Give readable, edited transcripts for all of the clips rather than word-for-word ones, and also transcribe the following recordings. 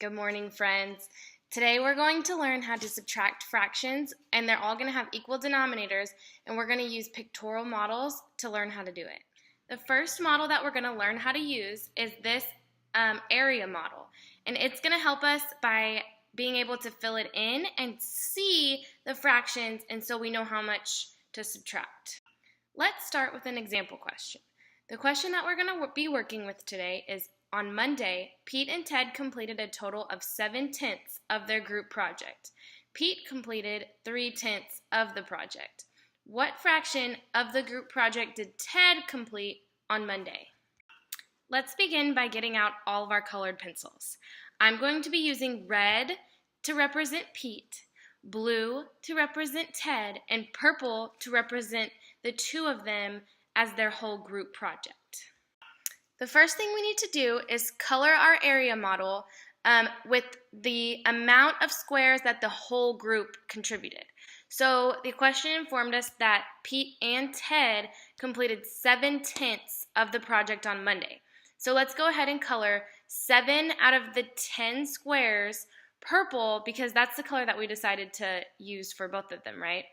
Good morning, friends. Today we're going to learn how to subtract fractions, and they're all going to have equal denominators, and we're going to use pictorial models to learn how to do it. The first model that we're going to learn how to use is this area model, and it's going to help us by being able to fill it in and see the fractions, and so we know how much to subtract. Let's start with an example question. The question that we're going to be working with today is, on Monday, Pete and Ted completed a total of 7/10 of their group project. Pete completed 3/10 of the project. What fraction of the group project did Ted complete on Monday? Let's begin by getting out all of our colored pencils. I'm going to be using red to represent Pete, blue to represent Ted, and purple to represent the two of them as their whole group project. The first thing we need to do is color our area model with the amount of squares that the whole group contributed. So the question informed us that Pete and Ted completed 7/10 of the project on Monday. So let's go ahead and color 7 out of the 10 squares purple, because that's the color that we decided to use for both of them, right?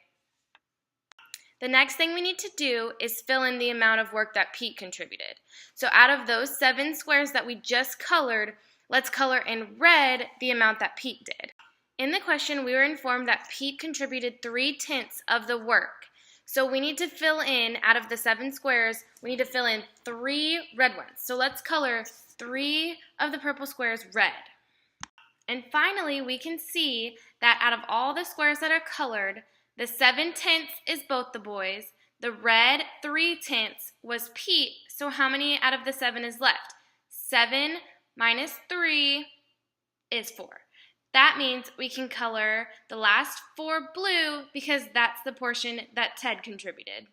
The next thing we need to do is fill in the amount of work that Pete contributed. So out of those 7 squares that we just colored, let's color in red the amount that Pete did. In the question, we were informed that Pete contributed 3/10 of the work. So we need to fill in, out of the 7 squares, we need to fill in 3 red ones. So let's color 3 of the purple squares red. And finally, we can see that out of all the squares that are colored, the 7/10 is both the boys. The red 3/10 was Pete. So how many out of the 7 is left? 7 minus 3 is 4. That means we can color the last 4 blue because that's the portion that Ted contributed.